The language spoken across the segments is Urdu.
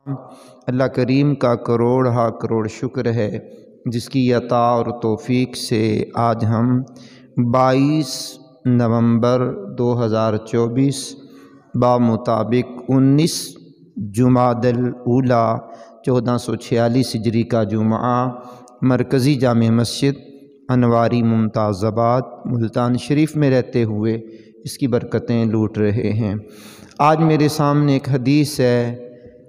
اللہ کریم کا کروڑ ہا کروڑ شکر ہے جس کی عطا اور توفیق سے آج ہم 22 نومبر 2024 بمطابق 19 جمادی الاولیٰ 1446 ہجری کا جمعہ مرکزی جامع مسجد انواری ممتاز آباد ملتان شریف میں رہتے ہوئے اس کی برکتیں لوٹ رہے ہیں۔ آج میرے سامنے ایک حدیث ہے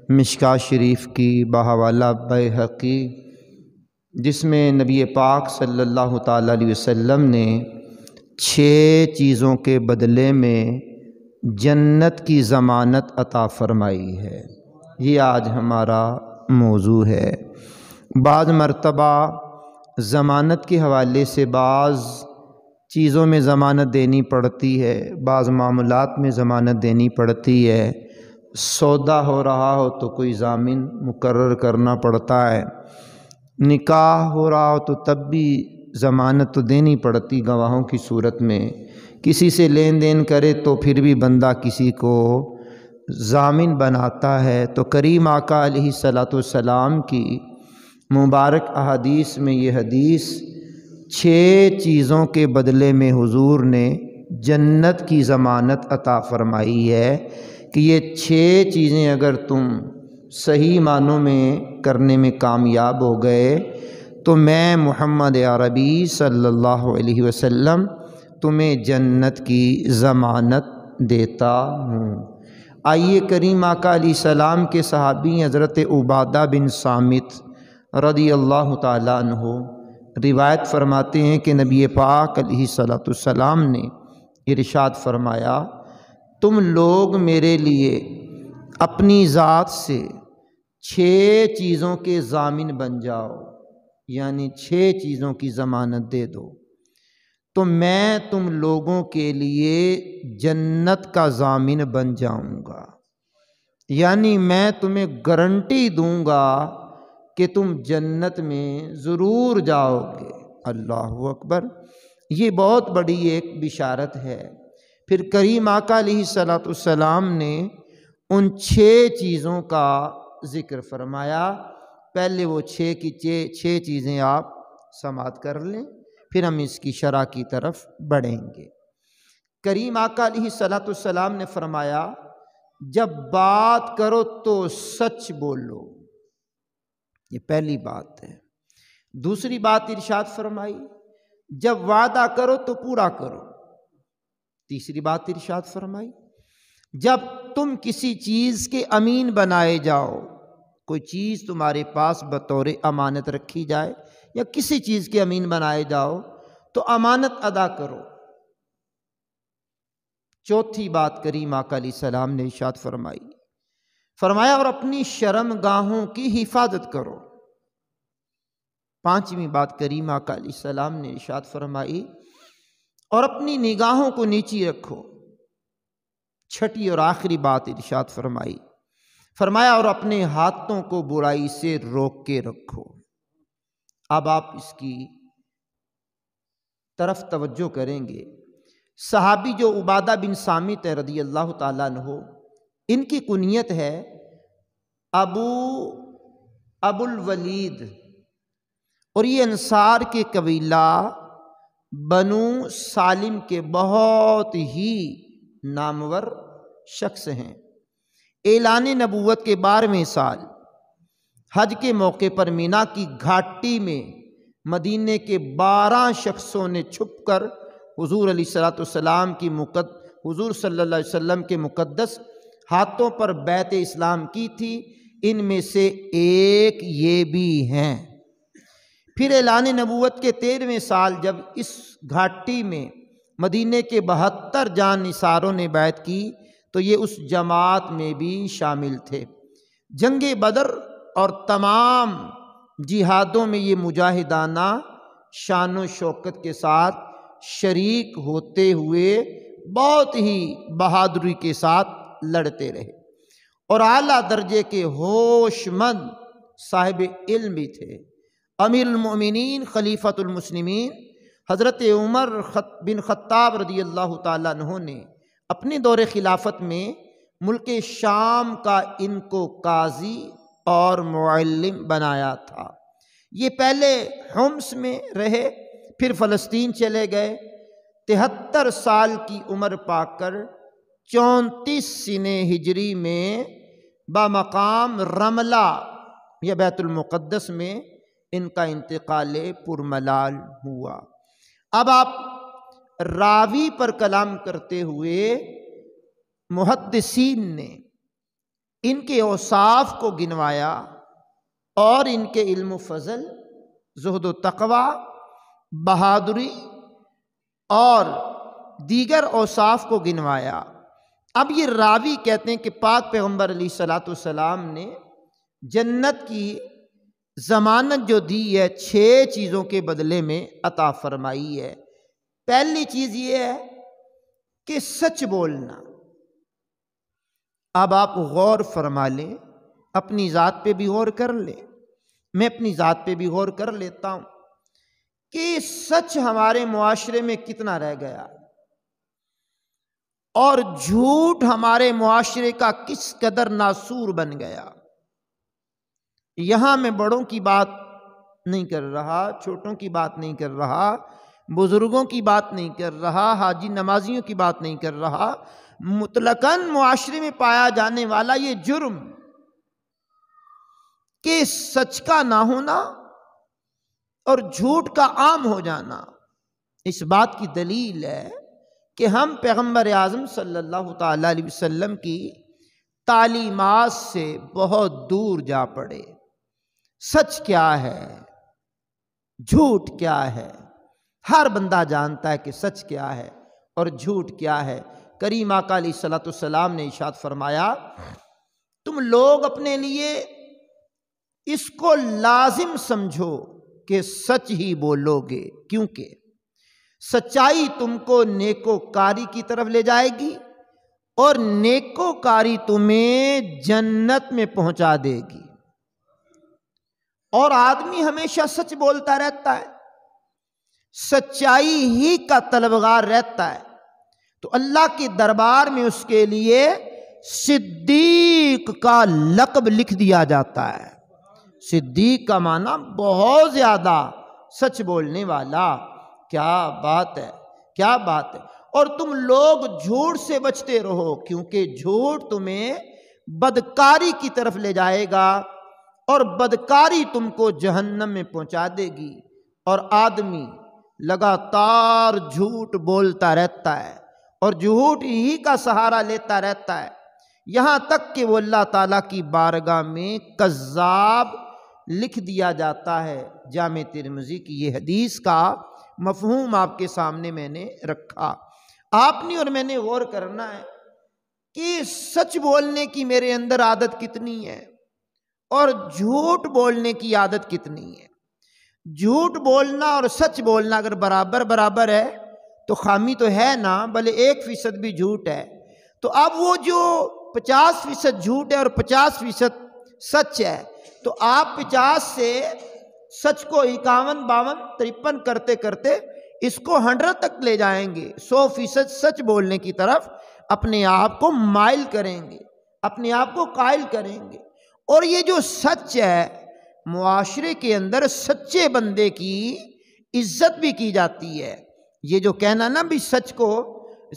مشکاۃ شریف کی بحوالہ بیہقی، جس میں نبی پاک صلی اللہ تعالیٰ علیہ وسلم نے 6 چیزوں کے بدلے میں جنت کی ضمانت عطا فرمائی ہے۔ یہ آج ہمارا موضوع ہے۔ بعض مرتبہ ضمانت کے حوالے سے بعض چیزوں میں ضمانت دینی پڑتی ہے، بعض معاملات میں ضمانت دینی پڑتی ہے۔ سودا ہو رہا ہو تو کوئی ضامن مقرر کرنا پڑتا ہے، نکاح ہو رہا ہو تو تب بھی ضمانت تو دینی پڑتی گواہوں کی صورت میں۔ کسی سے لین دین کرے تو پھر بھی بندہ کسی کو ضامن بناتا ہے۔ تو کریم آقا علیہ الصلوۃ والسلام کی مبارک احادیث میں یہ حدیث 6 چیزوں کے بدلے میں حضور نے جنت کی ضمانت عطا فرمائی ہے کہ یہ 6 چیزیں اگر تم صحیح معنوں میں کرنے میں کامیاب ہو گئے تو میں محمد عربی صلی اللہ علیہ وسلم تمہیں جنت کی ضمانت دیتا ہوں۔ آئیے کریم آقا علیہ السلام کے صحابی حضرت عبادہ بن صامت رضی اللہ تعالیٰ عنہ روایت فرماتے ہیں کہ نبی پاک علیہ الصلوۃ والسلام نے ارشاد فرمایا، تم لوگ میرے لیے اپنی ذات سے 6 چیزوں کے ضامن بن جاؤ، یعنی 6 چیزوں کی ضمانت دے دو تو میں تم لوگوں کے لیے جنت کا ضامن بن جاؤں گا، یعنی میں تمہیں گارنٹی دوں گا کہ تم جنت میں ضرور جاؤ گے۔ اللہ اکبر! یہ بہت بڑی ایک بشارت ہے۔ پھر کریم آقا علیہ الصلوۃ والسلام نے ان 6 چیزوں کا ذکر فرمایا۔ پہلے وہ 6 چیزیں آپ سماعت کر لیں، پھر ہم اس کی شرح کی طرف بڑھیں گے۔ کریم آقا علیہ الصلوۃ والسلام نے فرمایا، جب بات کرو تو سچ بولو، یہ پہلی بات ہے۔ دوسری بات ارشاد فرمائی، جب وعدہ کرو تو پورا کرو۔ تیسری بات ارشاد فرمائی، جب تم کسی چیز کے امین بنائے جاؤ، کوئی چیز تمہارے پاس بطور امانت رکھی جائے یا کسی چیز کے امین بنائے جاؤ تو امانت ادا کرو۔ چوتھی بات کریم آقا علیہ السلام نے ارشاد فرمایا اور اپنی شرم گاہوں کی حفاظت کرو۔ پانچویں بات کریم آقا علیہ السلام نے ارشاد فرمائی، اور اپنی نگاہوں کو نیچی رکھو۔ چھٹی اور آخری بات ارشاد فرمایا اور اپنے ہاتھوں کو برائی سے روک کے رکھو۔ اب آپ اس کی طرف توجہ کریں گے۔ صحابی جو عبادہ بن صامت رضی اللہ تعالیٰ عنہ، ان کی کنیت ہے ابو الولید، اور یہ انصار کے قبیلہ بنو سالم کے بہت ہی نامور شخص ہیں۔ اعلان نبوت کے 12ویں سال حج کے موقع پر مینا کی گھاٹی میں مدینے کے 12 شخصوں نے چھپ کر حضور علیہ الصلوۃ والسلام کی حضور صلی اللہ علیہ وسلم کے مقدس ہاتھوں پر بیعت اسلام کی تھی۔ ان میں سے ایک یہ بھی ہیں۔ پھر اعلان نبوت کے 13ویں سال جب اس گھاٹی میں مدینے کے 72 جان نثاروں نے بیعت کی تو یہ اس جماعت میں بھی شامل تھے۔ جنگ بدر اور تمام جہادوں میں یہ مجاہدانہ شان و شوکت کے ساتھ شریک ہوتے ہوئے بہت ہی بہادری کے ساتھ لڑتے رہے اور اعلیٰ درجے کے ہوش مند صاحب علم بھی تھے۔ امیر المؤمنین خلیفۃ المسلمین حضرت عمر بن خطاب رضی اللہ تعالیٰ عنہ نے اپنے دور خلافت میں ملک شام کا ان کو قاضی اور معلم بنایا تھا۔ یہ پہلے حمص میں رہے، پھر فلسطین چلے گئے، 73 سال کی عمر پا کر 34 سنہ ہجری میں بمقام رملہ یا بیت المقدس میں ان کا انتقال پرملال ہوا۔ اب آپ راوی پر کلام کرتے ہوئے محدثین نے ان کے اوصاف کو گنوایا اور ان کے علم و فضل، زہد و تقوی، بہادری اور دیگر اوصاف کو گنوایا۔ اب یہ راوی کہتے ہیں کہ پاک پیغمبر علیہ الصلوۃ والسلام نے جنت کی ضمانت جو دی ہے 6 چیزوں کے بدلے میں عطا فرمائی ہے۔ پہلی چیز یہ ہے کہ سچ بولنا۔ اب آپ غور فرما لیں، اپنی ذات پہ بھی غور کر لیں، میں اپنی ذات پہ بھی غور کر لیتا ہوں کہ سچ ہمارے معاشرے میں کتنا رہ گیا اور جھوٹ ہمارے معاشرے کا کس قدر ناسور بن گیا۔ یہاں میں بڑوں کی بات نہیں کر رہا، چھوٹوں کی بات نہیں کر رہا، بزرگوں کی بات نہیں کر رہا، حاجی نمازیوں کی بات نہیں کر رہا، مطلقاً معاشرے میں پایا جانے والا یہ جرم کہ سچ کا نہ ہونا اور جھوٹ کا عام ہو جانا، اس بات کی دلیل ہے کہ ہم پیغمبر اعظم صلی اللہ تعالی علیہ وسلم کی تعلیمات سے بہت دور جا پڑے۔ سچ کیا ہے، جھوٹ کیا ہے، ہر بندہ جانتا ہے کہ سچ کیا ہے اور جھوٹ کیا ہے۔ کریم آقا علیہ الصلوۃ والسلام نے ارشاد فرمایا، تم لوگ اپنے لیے اس کو لازم سمجھو کہ سچ ہی بولو گے، کیونکہ سچائی تم کو نیکوکاری کی طرف لے جائے گی اور نیکوکاری تمہیں جنت میں پہنچا دے گی۔ اور آدمی ہمیشہ سچ بولتا رہتا ہے، سچائی ہی کا طلبگار رہتا ہے، تو اللہ کے دربار میں اس کے لیے صدیق کا لقب لکھ دیا جاتا ہے۔ صدیق کا معنی بہت زیادہ سچ بولنے والا۔ کیا بات ہے، کیا بات ہے۔ اور تم لوگ جھوٹ سے بچتے رہو، کیونکہ جھوٹ تمہیں بدکاری کی طرف لے جائے گا اور بدکاری تم کو جہنم میں پہنچا دے گی۔ اور آدمی لگاتار جھوٹ بولتا رہتا ہے اور جھوٹ ہی کا سہارا لیتا رہتا ہے، یہاں تک کہ وہ اللہ تعالیٰ کی بارگاہ میں کذاب لکھ دیا جاتا ہے۔ جامع ترمذی کی یہ حدیث کا مفہوم آپ کے سامنے میں نے رکھا۔ آپ نے اور میں نے غور کرنا ہے کہ سچ بولنے کی میرے اندر عادت کتنی ہے اور جھوٹ بولنے کی عادت کتنی ہے۔ جھوٹ بولنا اور سچ بولنا اگر برابر برابر ہے تو خامی تو ہے نا، بلے 1% بھی جھوٹ ہے، تو اب وہ جو 50% جھوٹ ہے اور 50% سچ ہے، تو آپ 50 سے سچ کو 51 52 53 کرتے کرتے اس کو 100 تک لے جائیں گے، 100% سچ بولنے کی طرف اپنے آپ کو مائل کریں گے، اپنے آپ کو قائل کریں گے۔ اور یہ جو سچ ہے، معاشرے کے اندر سچے بندے کی عزت بھی کی جاتی ہے۔ یہ جو کہنا نا بھی سچ کو،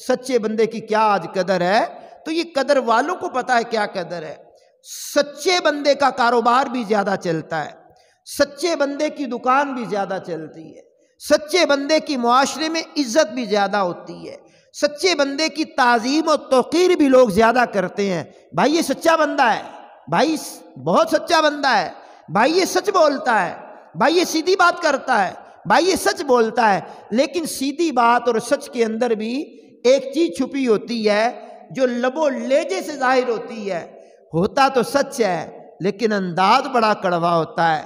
سچے بندے کی کیا آج قدر ہے، تو یہ قدر والوں کو پتا ہے کیا قدر ہے۔ سچے بندے کا کاروبار بھی زیادہ چلتا ہے، سچے بندے کی دکان بھی زیادہ چلتی ہے، سچے بندے کی معاشرے میں عزت بھی زیادہ ہوتی ہے، سچے بندے کی تعظیم و توقیر بھی لوگ زیادہ کرتے ہیں۔ بھائی یہ سچا بندہ ہے، بھائی بہت سچا بندہ ہے، بھائی یہ سچ بولتا ہے، بھائی یہ سیدھی بات کرتا ہے، بھائی یہ سچ بولتا ہے۔ لیکن سیدھی بات اور سچ کے اندر بھی ایک چیز چھپی ہوتی ہے جو لب و لہجے سے ظاہر ہوتی ہے۔ ہوتا تو سچ ہے لیکن انداز بڑا کڑوا ہوتا ہے۔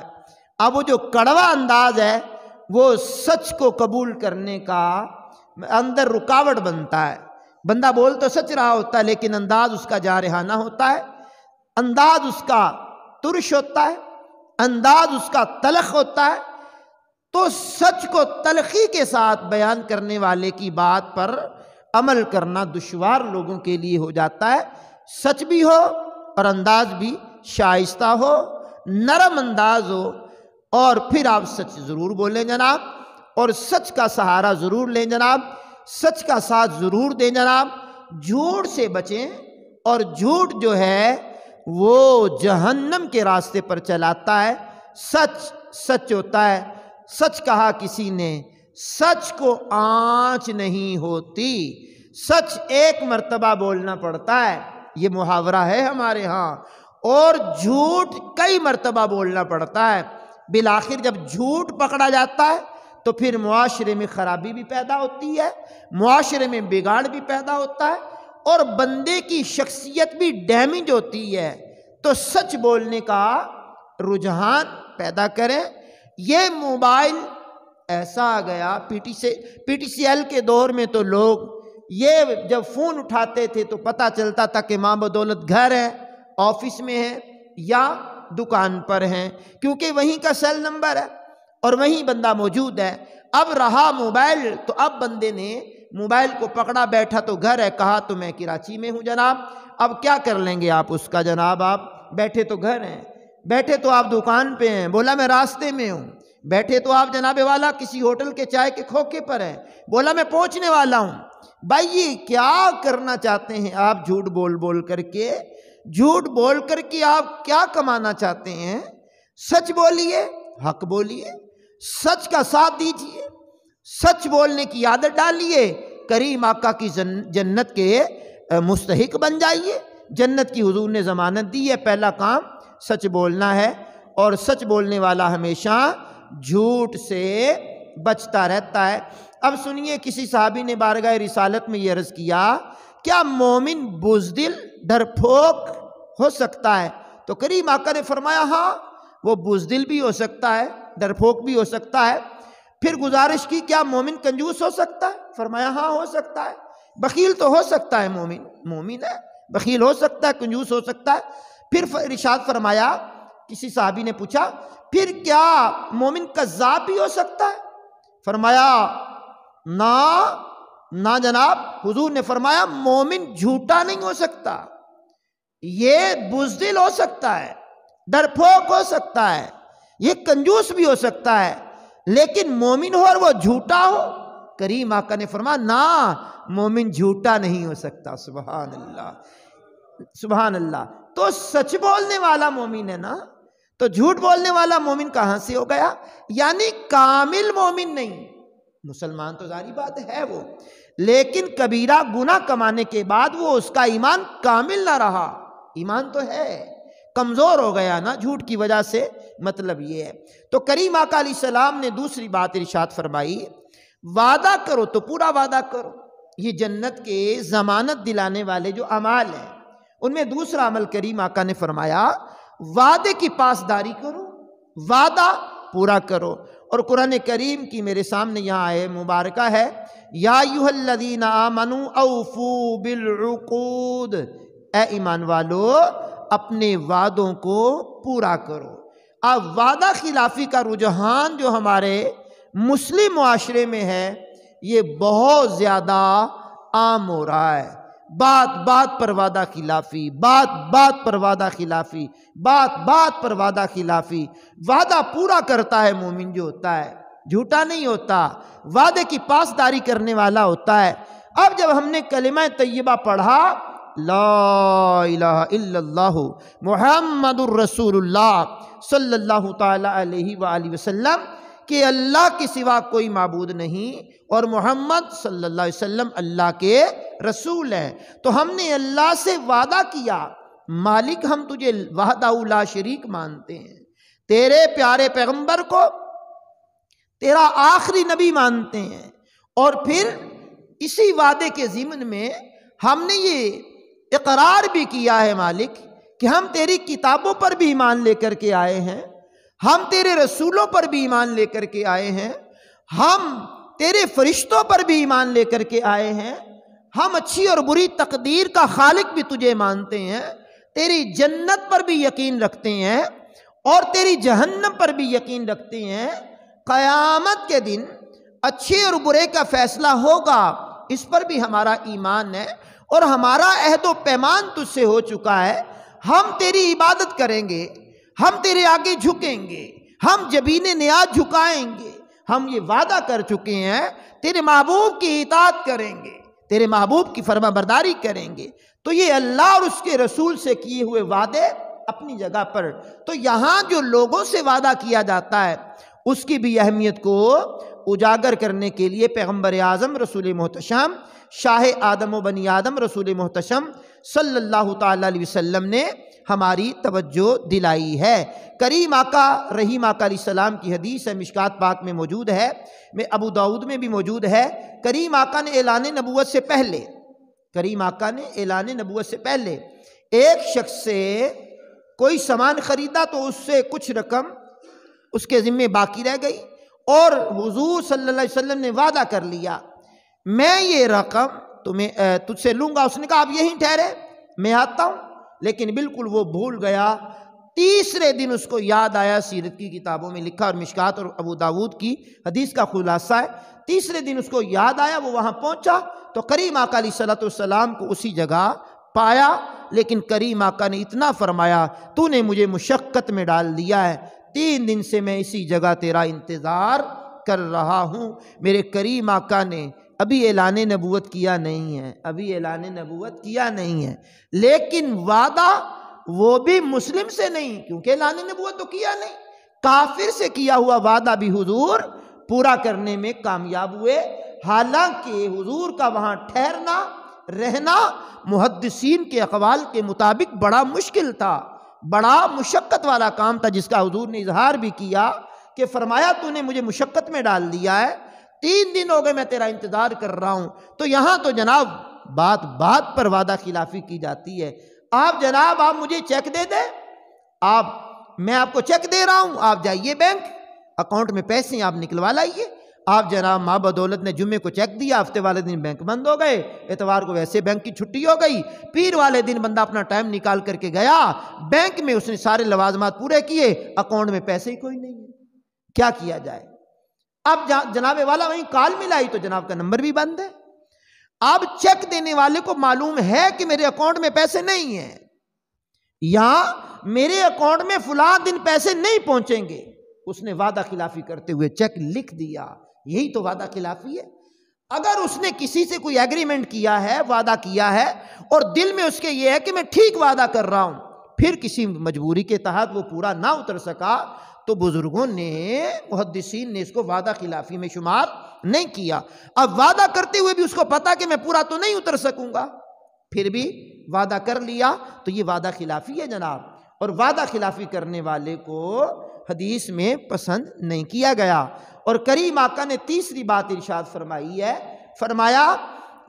اب وہ جو کڑوا انداز ہے وہ سچ کو قبول کرنے کا اندر رکاوٹ بنتا ہے۔ بندہ بول تو سچ رہا ہوتا ہے لیکن انداز اس کا جارحانہ ہوتا ہے، انداز اس کا ترش ہوتا ہے، انداز اس کا تلخ ہوتا ہے۔ تو سچ کو تلخی کے ساتھ بیان کرنے والے کی بات پر عمل کرنا دشوار لوگوں کے لیے ہو جاتا ہے۔ سچ بھی ہو اور انداز بھی شائستہ ہو، نرم انداز ہو، اور پھر آپ سچ ضرور بولیں جناب، اور سچ کا سہارا ضرور لیں جناب، سچ کا ساتھ ضرور دیں جناب، جھوٹ سے بچیں، اور جھوٹ جو ہے وہ جہنم کے راستے پر چلاتا ہے۔ سچ سچ ہوتا ہے، سچ کہا کسی نے، سچ کو آنچ نہیں ہوتی، سچ ایک مرتبہ بولنا پڑتا ہے، یہ محاورہ ہے ہمارے ہاں، اور جھوٹ کئی مرتبہ بولنا پڑتا ہے۔ بالآخر جب جھوٹ پکڑا جاتا ہے تو پھر معاشرے میں خرابی بھی پیدا ہوتی ہے، معاشرے میں بگاڑ بھی پیدا ہوتا ہے، اور بندے کی شخصیت بھی ڈیمیج ہوتی ہے۔ تو سچ بولنے کا رجحان پیدا کریں۔ یہ موبائل ایسا آ گیا، پی ٹی سی ایل کے دور میں تو لوگ یہ جب فون اٹھاتے تھے تو پتہ چلتا تھا کہ ماں بدولت گھر ہے، آفس میں ہے یا دکان پر ہیں، کیونکہ وہیں کا سیل نمبر ہے اور وہیں بندہ موجود ہے۔ اب رہا موبائل، تو اب بندے نے موبائل کو پکڑا، بیٹھا تو گھر ہے، کہا تو میں کراچی میں ہوں جناب، اب کیا کر لیں گے آپ اس کا جناب؟ آپ بیٹھے تو گھر ہیں، بیٹھے تو آپ دکان پہ ہیں، بولا میں راستے میں ہوں، بیٹھے تو آپ جناب والا کسی ہوٹل کے چائے کے کھوکے پر ہیں، بولا میں پہنچنے والا ہوں۔ بھائی یہ کیا کرنا چاہتے ہیں آپ؟ جھوٹ بول بول کر کے، جھوٹ بول کر کے آپ کیا کمانا چاہتے ہیں؟ سچ بولیے، حق بولیے، سچ کا ساتھ دیجیے، سچ بولنے کی عادت ڈالیے، کریم آقا کی جنت کے مستحق بن جائیے۔ جنت کی حضور نے ضمانت دی ہے، پہلا کام سچ بولنا ہے، اور سچ بولنے والا ہمیشہ جھوٹ سے بچتا رہتا ہے۔ اب سنیے، کسی صحابی نے بارگاہ رسالت میں یہ عرض کیا، کیا مومن بزدل ڈرپھوک ہو سکتا ہے؟ تو کریم آقا نے فرمایا ہاں، وہ بزدل بھی ہو سکتا ہے، ڈرپھوک بھی ہو سکتا ہے۔ پھر گزارش کی، کیا مومن کنجوس ہو سکتا ہے؟ فرمایا ہاں ہو سکتا ہے۔ بخیل تو ہو سکتا ہے، مومن ہے، بخیل ہو سکتا ہے، کنجوس ہو سکتا ہے۔ پھر ارشاد فرمایا، کسی صحابی نے پوچھا پھر کیا مومن کذاب بھی ہو سکتا ہے؟ فرمایا نہ جناب۔ حضور نے فرمایا مومن جھوٹا نہیں ہو سکتا، یہ بزدل ہو سکتا ہے، ڈرپھوک ہو سکتا ہے، یہ کنجوس بھی ہو سکتا ہے، لیکن مومن ہو اور وہ جھوٹا ہو؟ کریم آقا نے فرمایا نا، مومن جھوٹا نہیں ہو سکتا۔ سبحان اللہ، سبحان اللہ۔ تو سچ بولنے والا مومن ہے نا، تو جھوٹ بولنے والا مومن کہاں سے ہو گیا؟ یعنی کامل مومن نہیں۔ مسلمان تو ظاہری بات ہے وہ، لیکن کبیرہ گناہ کمانے کے بعد وہ اس کا ایمان کامل نہ رہا، ایمان تو ہے، کمزور ہو گیا نا جھوٹ کی وجہ سے، مطلب یہ ہے۔ تو کریم آقا علیہ السلام نے دوسری بات ارشاد فرمائی، وعدہ کرو تو پورا وعدہ کرو۔ یہ جنت کے ضمانت دلانے والے جو اعمال ہیں، ان میں دوسرا عمل کریم آقا نے فرمایا، وعدے کی پاسداری کرو، وعدہ پورا کرو۔ اور قرآن کریم کی میرے سامنے یہاں آئے مبارکہ ہے، یا ایھا الذین آمنوا اوفوا بالعقود، اے ایمان والو اپنے وعدوں کو پورا کرو۔ اب وعدہ خلافی کا رجحان جو ہمارے مسلم معاشرے میں ہے، یہ بہت زیادہ عام ہو رہا ہے۔ بات بات پر وعدہ خلافی، بات بات پر وعدہ خلافی، بات بات پر وعدہ خلافی۔ وعدہ پورا کرتا ہے مومن جو ہوتا ہے، جھوٹا نہیں ہوتا، وعدے کی پاسداری کرنے والا ہوتا ہے۔ اب جب ہم نے کلمہ طیبہ پڑھا، لا الہ الا اللہ محمد الرسول اللہ صلی اللہ تعالی علیہ وآلہ وسلم، کہ اللہ کے سوا کوئی معبود نہیں، اور محمد صلی اللہ علیہ وسلم اللہ کے رسول ہیں، تو ہم نے اللہ سے وعدہ کیا، مالک ہم تجھے وحدہ لا شریک مانتے ہیں، تیرے پیارے پیغمبر کو تیرا آخری نبی مانتے ہیں، اور پھر اسی وعدے کے ضمن میں ہم نے یہ اقرار بھی کیا ہے مالک کہ ہم تیری کتابوں پر بھی ایمان لے کر کے آئے ہیں، ہم تیرے رسولوں پر بھی ایمان لے کر کے آئے ہیں، ہم تیرے فرشتوں پر بھی ایمان لے کر کے آئے ہیں، ہم اچھی اور بری تقدیر کا خالق بھی تجھے مانتے ہیں، تیری جنت پر بھی یقین رکھتے ہیں، اور تیری جہنم پر بھی یقین رکھتے ہیں، قیامت کے دن اچھے اور برے کا فیصلہ ہوگا، اس پر بھی ہمارا ایمان ہے، اور ہمارا عہد و پیمان تجھ سے ہو چکا ہے، ہم تیری عبادت کریں گے، ہم تیرے آگے جھکیں گے، ہم جبین نیاز جھکائیں گے، ہم یہ وعدہ کر چکے ہیں تیرے محبوب کی اطاعت کریں گے، تیرے محبوب کی فرما برداری کریں گے۔ تو یہ اللہ اور اس کے رسول سے کیے ہوئے وعدے اپنی جگہ پر، تو یہاں جو لوگوں سے وعدہ کیا جاتا ہے اس کی بھی اہمیت کو اجاگر کرنے کے لیے پیغمبر اعظم رسول محتشم شاہ آدم و بنی آدم رسول محتشم صلی اللہ تعالی علیہ وسلم نے ہماری توجہ دلائی ہے۔ کریم آقا رحیم آقا علیہ السلام کی حدیث ہے، مشکات پاک میں موجود ہے، میں ابو داؤد میں بھی موجود ہے۔ کریم آقا نے اعلان نبوت سے پہلے، کریم آقا نے اعلان نبوت سے پہلے ایک شخص سے کوئی سامان خریدا تو اس سے کچھ رقم اس کے ذمے باقی رہ گئی، اور حضور صلی اللہ علیہ وسلم نے وعدہ کر لیا میں یہ رقم تجھ سے لوں گا۔ اس نے کہا آپ یہیں ٹھہرے، میں آتا ہوں، لیکن بالکل وہ بھول گیا۔ تیسرے دن اس کو یاد آیا، سیرت کی کتابوں میں لکھا اور مشکات اور ابو داؤد کی حدیث کا خلاصہ ہے، تیسرے دن اس کو یاد آیا، وہ وہاں پہنچا تو کریم آقا علیہ السلام کو اسی جگہ پایا، لیکن کریم آقا نے اتنا فرمایا تو نے مجھے مشقت میں ڈال دیا ہے، 3 دن سے میں اسی جگہ تیرا انتظار کر رہا ہوں۔ میرے کریم آقا نے ابھی اعلان نبوت کیا نہیں ہے، ابھی اعلان نبوت کیا نہیں ہے، لیکن وعدہ وہ بھی مسلم سے نہیں، کیونکہ اعلان نبوت تو کیا نہیں، کافر سے کیا ہوا وعدہ بھی حضور پورا کرنے میں کامیاب ہوئے۔ حالانکہ حضور کا وہاں ٹھہرنا رہنا محدثین کے اقوال کے مطابق بڑا مشکل تھا، بڑا مشقت والا کام تھا، جس کا حضور نے اظہار بھی کیا کہ فرمایا تو نے مجھے مشقت میں ڈال دیا ہے، 3 دن ہو گئے میں تیرا انتظار کر رہا ہوں۔ تو یہاں تو جناب بات بات پر وعدہ خلافی کی جاتی ہے۔ آپ جناب آپ مجھے چیک دے دیں، میں آپ کو چیک دے رہا ہوں، آپ جائیے بینک، اکاؤنٹ میں پیسے آپ نکلوا لائیے۔ آپ جناب ماں بدولت نے جمعے کو چیک دیا، ہفتے والے دن بینک بند ہو گئے، اتوار کو ویسے بینک کی چھٹی ہو گئی، پیر والے دن بندہ اپنا ٹائم نکال کر کے گیا بینک میں، اس نے سارے لوازمات پورے کیے، اکاؤنٹ میں پیسے ہی کوئی نہیں ہے، کیا کیا جائے؟ اب جناب والا وہیں کال ملائی تو جناب کا نمبر بھی بند ہے۔ اب چیک دینے والے کو معلوم ہے کہ میرے اکاؤنٹ میں پیسے نہیں ہیں، یا میرے اکاؤنٹ میں فلاں دن پیسے نہیں پہنچیں گے، اس نے وعدہ خلافی کرتے ہوئے چیک لکھ دیا، یہی تو وعدہ خلافی ہے۔ اگر اس نے کسی سے کوئی ایگریمنٹ کیا ہے، وعدہ کیا ہے، اور دل میں اس کے یہ ہے کہ میں ٹھیک وعدہ کر رہا ہوں، پھر کسی مجبوری کے تحت وہ پورا نہ اتر سکا، تو بزرگوں نے، محدثین نے اس کو وعدہ خلافی میں شمار نہیں کیا۔ اب وعدہ کرتے ہوئے بھی اس کو پتا کہ میں پورا تو نہیں اتر سکوں گا، پھر بھی وعدہ کر لیا، تو یہ وعدہ خلافی ہے جناب، اور وعدہ خلافی کرنے والے کو حدیث میں پسند نہیں کیا گیا۔ اور کریم آقا نے تیسری بات ارشاد فرمائی ہے، فرمایا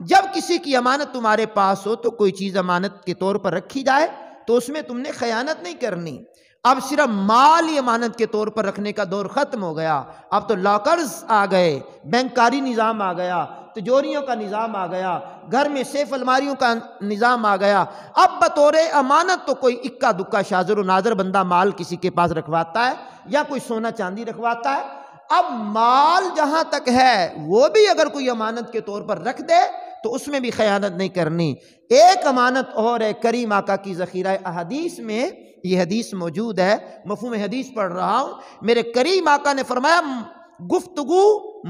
جب کسی کی امانت تمہارے پاس ہو تو کوئی چیز امانت کے طور پر رکھی جائے تو اس میں تم نے خیانت نہیں کرنی۔ اب صرف مال ہی امانت کے طور پر رکھنے کا دور ختم ہو گیا، اب تو لاکرز آ گئے، بینکاری نظام آ گیا، تجوریوں کا نظام آ گیا، گھر میں سیف الماریوں کا نظام آ گیا۔ اب بطور امانت تو کوئی اکا دکا شاذر و نادر بندہ مال کسی کے پاس رکھواتا ہے، یا کوئی سونا چاندی رکھواتا ہے۔ اب مال جہاں تک ہے وہ بھی اگر کوئی امانت کے طور پر رکھ دے تو اس میں بھی خیانت نہیں کرنی۔ ایک امانت اور ہے، کریم آقا کی ذخیرہ احادیث میں یہ حدیث موجود ہے، مفہوم حدیث پڑھ رہا ہوں، میرے کریم آقا نے فرمایا گفتگو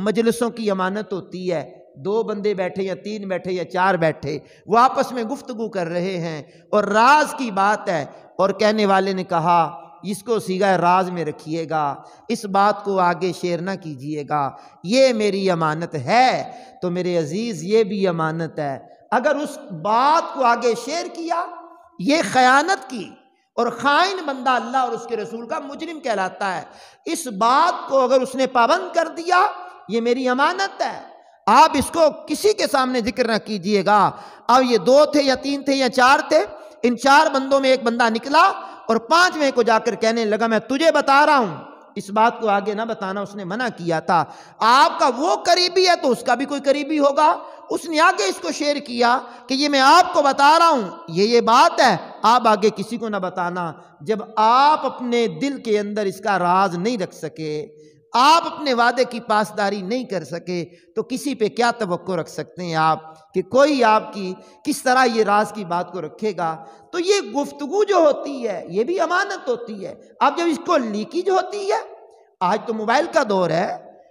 مجلسوں کی امانت ہوتی ہے، 2 بندے بیٹھے یا 3 بیٹھے یا 4 بیٹھے، وہ آپس میں گفتگو کر رہے ہیں اور راز کی بات ہے، اور کہنے والے نے کہا اس کو صیغہ راز میں رکھیے گا، اس بات کو آگے شیئر نہ کیجیے گا، یہ میری امانت ہے۔ تو میرے عزیز یہ بھی امانت ہے، اگر اس بات کو آگے شیئر کیا یہ خیانت کی، اور خائن بندہ اللہ اور اس کے رسول کا مجرم کہلاتا ہے۔ اس بات کو اگر اس نے پابند کر دیا یہ میری امانت ہے، آپ اس کو کسی کے سامنے ذکر نہ کیجیے گا۔ اب یہ 2 تھے یا 3 تھے یا 4 تھے، ان 4 بندوں میں ایک بندہ نکلا اور 5ویں کو جا کر کہنے لگا میں تجھے بتا رہا ہوں، اس بات کو آگے نہ بتانا، اس نے منع کیا تھا۔ آپ کا وہ قریبی ہے تو اس کا بھی کوئی قریبی ہوگا، اس نے آگے اس کو شیئر کیا کہ یہ میں آپ کو بتا رہا ہوں، یہ بات ہے، آپ آگے کسی کو نہ بتانا۔ جب آپ اپنے دل کے اندر اس کا راز نہیں رکھ سکے، آپ اپنے وعدے کی پاسداری نہیں کر سکے تو کسی پہ کیا توقع رکھ سکتے ہیں آپ کہ کوئی آپ کی کس طرح یہ راز کی بات کو رکھے گا؟ تو یہ گفتگو جو ہوتی ہے یہ بھی امانت ہوتی ہے۔ اب جب اس کو لیکیج ہوتی ہے، آج تو موبائل کا دور ہے،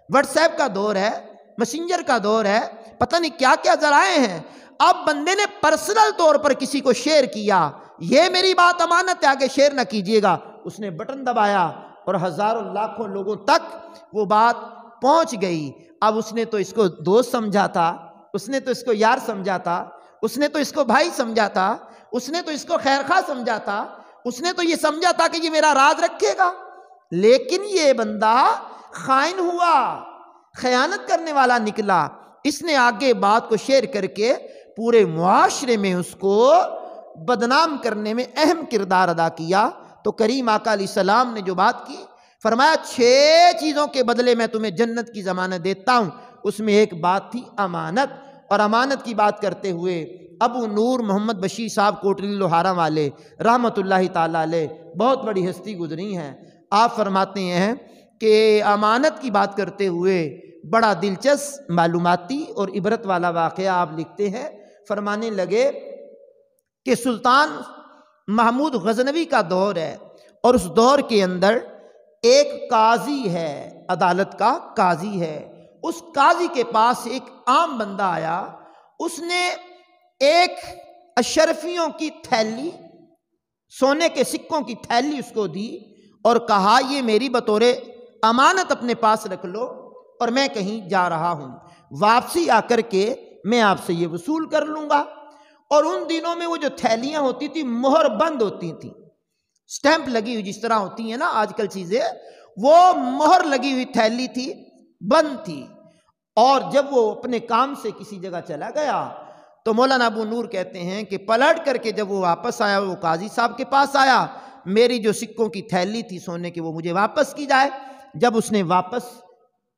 واٹس ایپ کا دور ہے، میسنجر کا دور ہے، پتہ نہیں کیا کیا ذرائع ہیں، اب بندے نے پرسنل طور پر کسی کو شیئر کیا، یہ میری بات امانت ہے، آگے شیئر نہ کیجیے گا، اس نے بٹن دبایا اور ہزاروں لاکھوں لوگوں تک وہ بات پہنچ گئی۔ اب اس نے تو اس کو دوست سمجھا تھا، اس نے تو اس کو یار سمجھا تھا، اس نے تو اس کو بھائی سمجھا تھا، اس نے تو اس کو خیرخواہ سمجھا تھا، اس نے تو یہ سمجھا تھا کہ یہ میرا راز رکھے گا، لیکن یہ بندہ خائن ہوا، خیانت کرنے والا نکلا۔ اس نے آگے بات کو شیئر کر کے پورے معاشرے میں اس کو بدنام کرنے میں اہم کردار ادا کیا۔ تو کریم آقا علیہ السلام نے جو بات کی، فرمایا 6 چیزوں کے بدلے میں تمہیں جنت کی ضمانت دیتا ہوں، اس میں ایک بات تھی امانت۔ اور امانت کی بات کرتے ہوئے ابو نور محمد بشیر صاحب کوٹلی لوہارا والے رحمت اللہ تعالیٰ علیہ بہت بڑی ہستی گزری ہیں، آپ فرماتے ہیں کہ امانت کی بات کرتے ہوئے بڑا دلچسپ معلوماتی اور عبرت والا واقعہ آپ لکھتے ہیں۔ فرمانے لگے کہ سلطان محمود غزنوی کا دور ہے، اور اس دور کے اندر ایک قاضی ہے، عدالت کا قاضی ہے۔ اس قاضی کے پاس ایک عام بندہ آیا، اس نے ایک اشرفیوں کی تھیلی، سونے کے سکوں کی تھیلی اس کو دی اور کہا یہ میری بطور امانت اپنے پاس رکھ لو، اور میں کہیں جا رہا ہوں، واپسی آ کر کے میں آپ سے یہ وصول کر لوں گا۔ اور ان دنوں میں وہ جو تھیلیاں ہوتی تھی مہر بند ہوتی تھیں، سٹیمپ لگی ہوئی جس طرح ہوتی ہیں نا آج کل چیزیں، وہ مہر لگی ہوئی تھیلی تھی، بند تھی۔ اور جب وہ اپنے کام سے کسی جگہ چلا گیا تو مولانا ابو نور کہتے ہیں کہ پلٹ کر کے جب وہ واپس آیا، وہ قاضی صاحب کے پاس آیا، میری جو سکوں کی تھیلی تھی سونے کی وہ مجھے واپس کی جائے۔ جب اس نے واپس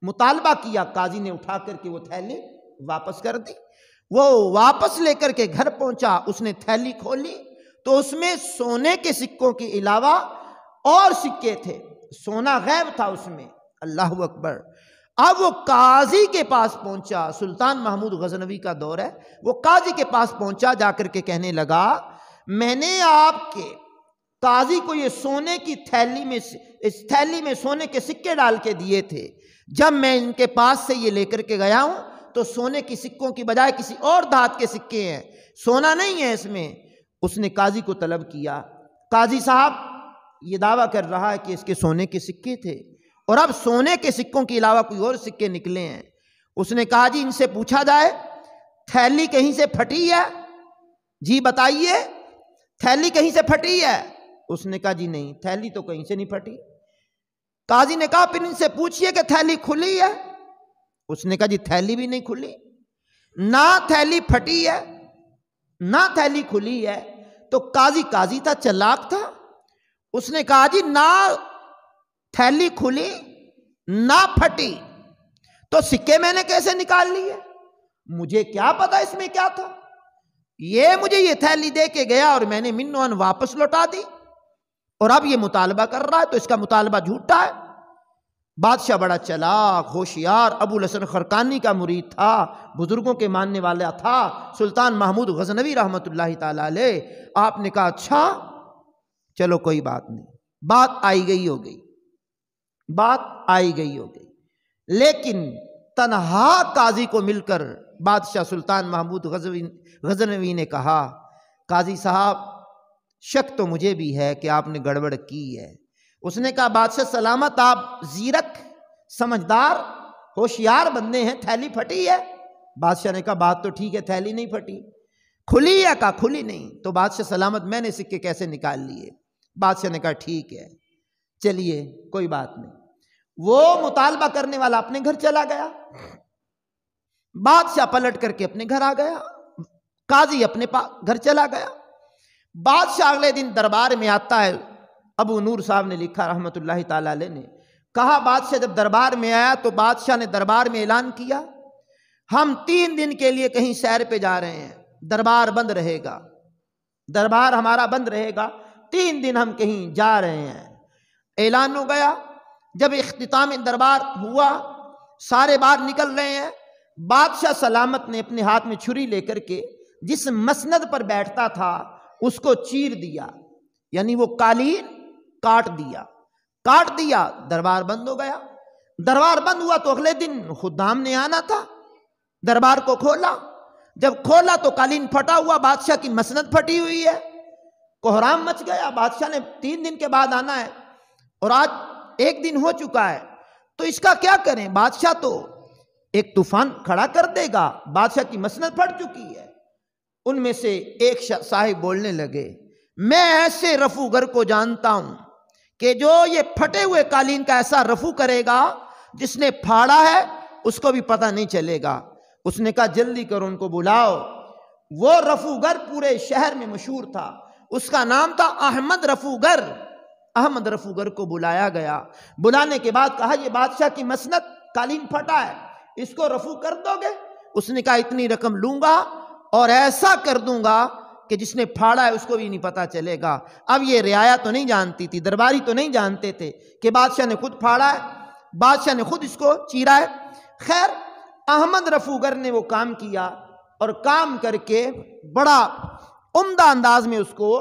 مطالبہ کیا، قاضی نے اٹھا کر کے وہ تھیلی واپس کر دی۔ وہ واپس لے کر کے گھر پہنچا، اس نے تھیلی کھولی تو اس میں سونے کے سکوں کے علاوہ اور سکے تھے، سونا غائب تھا اس میں، اللہ اکبر۔ اب وہ قاضی کے پاس پہنچا، سلطان محمود غزنوی کا دور ہے، وہ قاضی کے پاس پہنچا، جا کر کے کہنے لگا میں نے آپ کے قاضی کو یہ سونے کی تھیلی میں، اس تھیلی میں سونے کے سکے ڈال کے دیے تھے، جب میں ان کے پاس سے یہ لے کر کے گیا ہوں تو سونے کی سکوں کی بجائے کسی اور دھات کے سکے ہیں، سونا نہیں ہے اس میں۔ اس نے قاضی کو طلب کیا، قاضی صاحب یہ دعویٰ کر رہا ہے کہ اس کے سونے کے سکے تھے، اور اب سونے کے سکوں کے علاوہ کوئی اور سکے نکلے ہیں۔ اس نے کہا جی ان سے پوچھا جائے تھیلی کہیں سے پھٹی ہے؟ جی بتائیے تھیلی کہیں سے پھٹی ہے؟ اس نے کہا جی نہیں، تھیلی تو کہیں سے نہیں پھٹی۔ قاضی نے کہا پھر ان سے پوچھئے کہ تھیلی کھلی ہے؟ اس نے کہا جی تھیلی بھی نہیں کھلی، نہ تھیلی پھٹی ہے نہ تھیلی کھلی ہے۔ تو قاضی تھا، چلاک تھا، اس نے کہا جی نہ تھیلی کھلی نہ پھٹی تو سکے میں نے کیسے نکال لیے؟ مجھے کیا پتا اس میں کیا تھا، یہ مجھے یہ تھیلی دے کے گیا اور میں نے منوان واپس لوٹا دی، اور اب یہ مطالبہ کر رہا ہے تو اس کا مطالبہ جھوٹا ہے۔ بادشاہ بڑا چلاک ہوشیار، ابو الحسن خرقانی کا مرید تھا، بزرگوں کے ماننے والا تھا، سلطان محمود غزنوی رحمت اللہ تعالی علیہ۔ آپ نے کہا اچھا چلو کوئی بات نہیں، بات آئی گئی ہو گئی، بات آئی گئی ہو گئی۔ لیکن تنہا قاضی کو مل کر بادشاہ سلطان محمود غزنوی نے کہا قاضی صاحب شک تو مجھے بھی ہے کہ آپ نے گڑبڑ کی ہے۔ اس نے کہا بادشاہ سلامت، آپ زیرک سمجھدار ہوشیار بندے ہیں، تھیلی پھٹی ہے؟ بادشاہ نے کہا بات تو ٹھیک ہے، تھیلی نہیں پھٹی۔ کھلی ہے؟ کہا کھلی نہیں۔ تو بادشاہ سلامت میں نے سکے کیسے نکال لیے؟ بادشاہ نے کہا ٹھیک ہے چلیے کوئی بات نہیں۔ وہ مطالبہ کرنے والا اپنے گھر چلا گیا، بادشاہ پلٹ کر کے اپنے گھر آ گیا، قاضی اپنے گھر چلا گیا۔ بادشاہ اگلے دن دربار میں آتا ہے، ابو نور صاحب نے لکھا رحمت اللہ تعالی علیہ نے کہا بادشاہ جب دربار میں آیا تو بادشاہ نے دربار میں اعلان کیا ہم 3 دن کے لیے کہیں سیر پہ جا رہے ہیں، دربار بند رہے گا، دربار ہمارا بند رہے گا، 3 دن ہم کہیں جا رہے ہیں۔ اعلان ہو گیا، جب اختتام دربار ہوا، سارے باہر نکل رہے ہیں، بادشاہ سلامت نے اپنے ہاتھ میں چھری لے کر کے جس مسند پر بیٹھتا تھا اس کو چیر دیا، یعنی وہ قالین کاٹ دیا، دربار بند ہو گیا۔ دربار بند ہوا تو اگلے دن خدام نے آنا تھا، دربار کو کھولا، جب کھولا تو قالین پھٹا ہوا، بادشاہ کی مسند پھٹی ہوئی ہے، کوہرام مچ گیا۔ بادشاہ نے 3 دن کے بعد آنا ہے اور آج 1 دن ہو چکا ہے، تو اس کا کیا کریں؟ بادشاہ تو ایک طوفان کھڑا کر دے گا، بادشاہ کی مسند پھٹ چکی ہے۔ ان میں سے ایک صاحب بولنے لگے، میں ایسے رفوگر کو جانتا ہوں کہ جو یہ پھٹے ہوئے قالین کا ایسا رفو کرے گا جس نے پھاڑا ہے اس کو بھی پتہ نہیں چلے گا۔ اس نے کہا جلدی کرو ان کو بلاؤ۔ وہ رفوگر پورے شہر میں مشہور تھا، اس کا نام تھا احمد رفوگر۔ احمد رفوگر کو بلایا گیا، بلانے کے بعد کہا یہ بادشاہ کی مسند قالین پھٹا ہے، اس کو رفو کر دو گے؟ اس نے کہا اتنی رقم لوں گا اور ایسا کر دوں گا کہ جس نے پھاڑا ہے اس کو بھی نہیں پتا چلے گا۔ اب یہ رعایا تو نہیں جانتی تھی، درباری تو نہیں جانتے تھے کہ بادشاہ نے خود پھاڑا ہے، بادشاہ نے خود اس کو چیرا ہے۔ خیر احمد رفوگر نے وہ کام کیا اور کام کر کے بڑا عمدہ انداز میں اس کو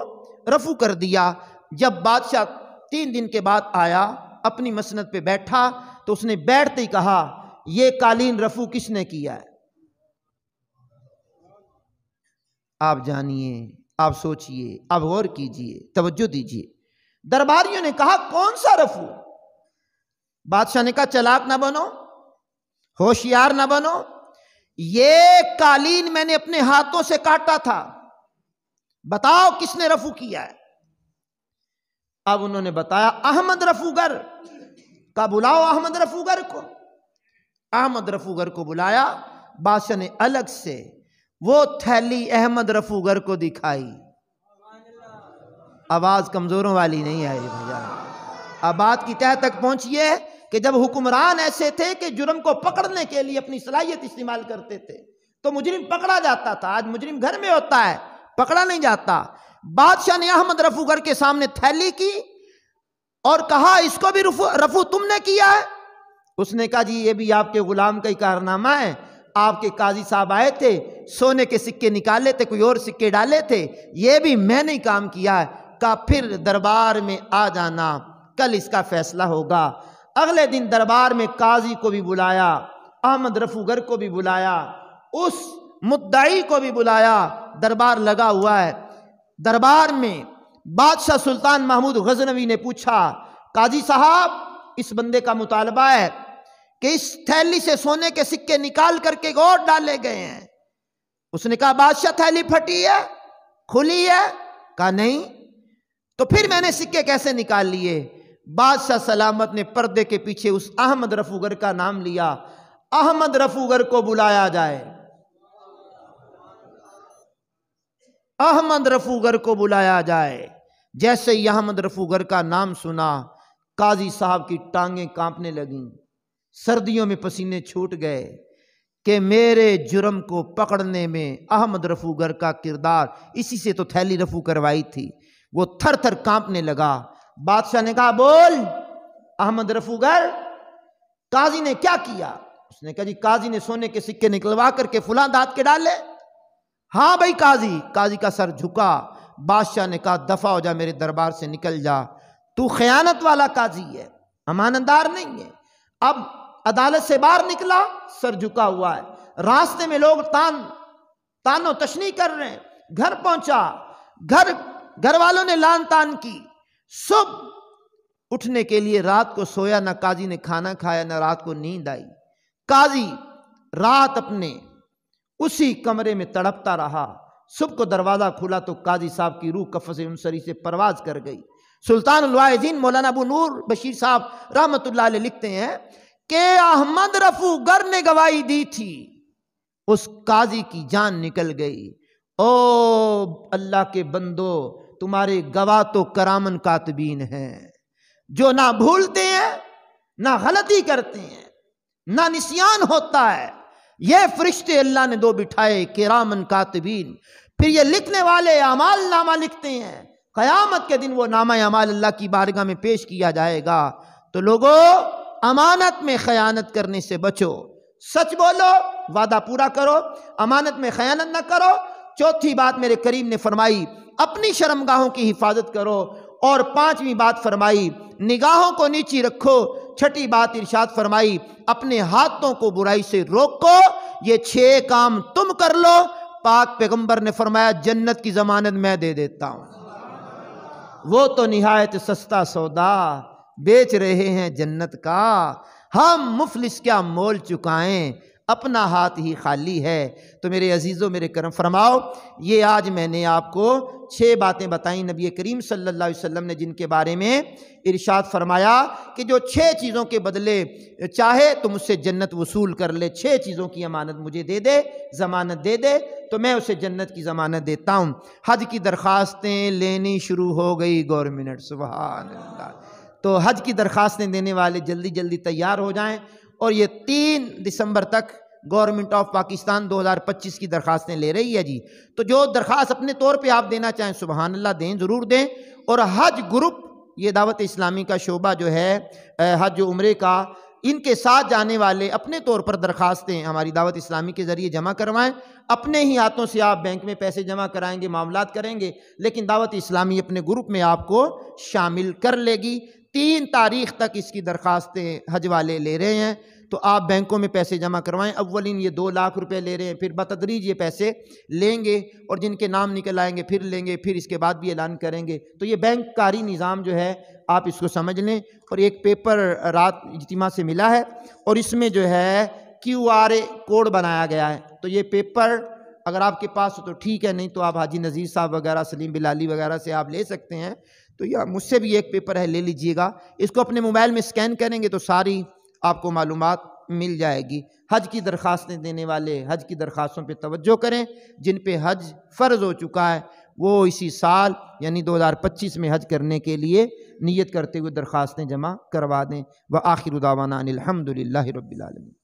رفو کر دیا۔ جب بادشاہ 3 دن کے بعد آیا، اپنی مسند پہ بیٹھا تو اس نے بیٹھتے ہی کہا یہ قالین رفو کس نے کیا ہے؟ آپ جانیے، آپ سوچئے، آپ غور کیجئے، توجہ دیجئے۔ درباریوں نے کہا کون سا رفو؟ بادشاہ نے کہا چلاک نہ بنو، ہوشیار نہ بنو، یہ قالین میں نے اپنے ہاتھوں سے کاٹا تھا، بتاؤ کس نے رفو کیا ہے؟ اب انہوں نے بتایا احمد رفوگر کا، بلاؤ احمد رفوگر کو۔ احمد رفوگر کو بلایا، بادشاہ نے الگ سے وہ تھیلی احمد رفوگر کو دکھائی۔ آواز کمزوروں والی نہیں آئی بھیا، اب بات کی تہہ تک پہنچیے کہ جب حکمران ایسے تھے کہ جرم کو پکڑنے کے لیے اپنی صلاحیت استعمال کرتے تھے تو مجرم پکڑا جاتا تھا، آج مجرم گھر میں ہوتا ہے، پکڑا نہیں جاتا۔ بادشاہ نے احمد رفوگر کے سامنے تھیلی کی اور کہا اس کو بھی رفو تم نے کیا ہے؟ اس نے کہا جی یہ بھی آپ کے غلام کا ہی کارنامہ ہے، آپ کے قاضی صاحب آئے تھے، سونے کے سکے نکالے تھے، کوئی اور سکے ڈالے تھے، یہ بھی میں نے کام کیا ہے۔ کہا پھر دربار میں آ جانا، کل اس کا فیصلہ ہوگا۔ اگلے دن دربار میں قاضی کو بھی بلایا، احمد رفوگر کو بھی بلایا، اس مدعی کو بھی بلایا، دربار لگا ہوا ہے۔ دربار میں بادشاہ سلطان محمود غزنوی نے پوچھا قاضی صاحب اس بندے کا مطالبہ ہے کہ اس تھیلی سے سونے کے سکے نکال کر کے اور ڈالے گئے ہیں۔ اس نے کہا بادشاہ تھیلی پھٹی ہے، کھلی ہے؟ کہا نہیں۔ تو پھر میں نے سکے کیسے نکال لیے؟ بادشاہ سلامت نے پردے کے پیچھے اس احمد رفوگر کا نام لیا، احمد رفوگر کو بلایا جائے، احمد رفوگر کو بلایا جائے۔ جیسے ہی احمد رفوگر کا نام سنا قاضی صاحب کی ٹانگیں کانپنے لگیں، سردیوں میں پسینے چھوٹ گئے کہ میرے جرم کو پکڑنے میں احمد رفوگر کا کردار، اسی سے تو تھیلی رفو کروائی تھی۔ وہ تھر تھر کانپنے لگا۔ بادشاہ نے کہا بول احمد رفوگر، قاضی نے کیا کیا؟ اس نے کہا جی قاضی نے سونے کے سکے نکلوا کر کے فلاں دات کے ڈالے۔ ہاں بھائی قاضی۔ قاضی کا سر جھکا۔ بادشاہ نے کہا دفع ہو جا، میرے دربار سے نکل جا، تو خیانت والا قاضی ہے، امانتدار نہیں ہے۔ اب عدالت سے باہر نکلا، سر جھکا ہوا ہے، راستے میں لوگ تان و تشنیع کر رہے ہیں۔ گھر پہنچا، گھر والوں نے لان تان کی۔ صبح اٹھنے کے لیے رات کو سویا نہ، قاضی نے کھانا کھایا نہ رات کو نیند آئی۔ قاضی رات اپنے اسی کمرے میں تڑپتا رہا۔ صبح کو دروازہ کھلا تو قاضی صاحب کی روح قفس انصری سے پرواز کر گئی۔ سلطان الواعظین مولانا ابو نور بشیر صاحب رحمت اللہ علیہ لکھتے ہیں کہ احمد رفوگر نے گواہی دی تھی، اس قاضی کی جان نکل گئی۔ او اللہ کے بندو، تمہارے گواہ تو کرامن کاتبین ہیں، جو نہ بھولتے ہیں نہ غلطی کرتے ہیں نہ نسیان ہوتا ہے۔ یہ فرشتے اللہ نے 2 بٹھائے کرامن کاتبین، پھر یہ لکھنے والے اعمال نامہ لکھتے ہیں۔ قیامت کے دن وہ نامہ اعمال اللہ کی بارگاہ میں پیش کیا جائے گا۔ تو لوگوں امانت میں خیانت کرنے سے بچو، سچ بولو، وعدہ پورا کرو، امانت میں خیانت نہ کرو۔ چوتھی بات میرے کریم نے فرمائی اپنی شرمگاہوں کی حفاظت کرو، اور پانچویں بات فرمائی نگاہوں کو نیچی رکھو۔ چھٹی بات ارشاد فرمائی اپنے ہاتھوں کو برائی سے روکو۔ یہ 6 کام تم کر لو، پاک پیغمبر نے فرمایا جنت کی ضمانت میں دے دیتا ہوں۔ وہ تو نہایت سستا سودا بیچ رہے ہیں جنت کا، ہم مفلس کیا مول چکائیں، اپنا ہاتھ ہی خالی ہے۔ تو میرے عزیزوں میرے کرم فرماؤ، یہ آج میں نے آپ کو 6 باتیں بتائیں نبی کریم صلی اللہ علیہ وسلم نے، جن کے بارے میں ارشاد فرمایا کہ جو 6 چیزوں کے بدلے چاہے تو مجھ سے جنت وصول کر لے، 6 چیزوں کی امانت مجھے دے دے، ضمانت دے دے تو میں اسے جنت کی ضمانت دیتا ہوں۔ حج کی درخواستیں لینی شروع ہو گئی گورنمنٹ، سبحان اللہ۔ تو حج کی درخواستیں دینے والے جلدی جلدی تیار ہو جائیں، اور یہ 3 دسمبر تک گورنمنٹ آف پاکستان 2025 کی درخواستیں لے رہی ہے جی۔ تو جو درخواست اپنے طور پہ آپ دینا چاہیں سبحان اللہ دیں، ضرور دیں۔ اور حج گروپ، یہ دعوت اسلامی کا شعبہ جو ہے حج و عمرے کا، ان کے ساتھ جانے والے اپنے طور پر درخواستیں ہماری دعوت اسلامی کے ذریعے جمع کروائیں۔ اپنے ہی ہاتھوں سے آپ بینک میں پیسے جمع کرائیں گے، معاملات کریں گے، لیکن دعوت اسلامی اپنے گروپ میں آپ کو شامل کر لے گی۔ 3 تاریخ تک اس کی درخواستیں حج والے لے رہے ہیں، تو آپ بینکوں میں پیسے جمع کروائیں۔ اولین یہ 2 لاکھ روپے لے رہے ہیں، پھر بتدریج یہ پیسے لیں گے، اور جن کے نام نکل آئیں گے پھر لیں گے، پھر اس کے بعد بھی اعلان کریں گے۔ تو یہ بینک کاری نظام جو ہے آپ اس کو سمجھ لیں۔ اور ایک پیپر رات اجتماع سے ملا ہے، اور اس میں جو ہے QR کوڈ بنایا گیا ہے۔ تو یہ پیپر اگر آپ کے پاس ہو تو ٹھیک ہے، نہیں تو آپ حاجی نذیر صاحب وغیرہ، سلیم بلالی وغیرہ سے آپ لے سکتے ہیں۔ تو یا مجھ سے بھی ایک پیپر ہے، لے لیجئے گا۔ اس کو اپنے موبائل میں سکین کریں گے تو ساری آپ کو معلومات مل جائے گی۔ حج کی درخواستیں دینے والے حج کی درخواستوں پہ توجہ کریں، جن پہ حج فرض ہو چکا ہے وہ اسی سال یعنی 2025 میں حج کرنے کے لیے نیت کرتے ہوئے درخواستیں جمع کروا دیں۔ وآخر دعوانا ان الحمد للہ رب العالمین۔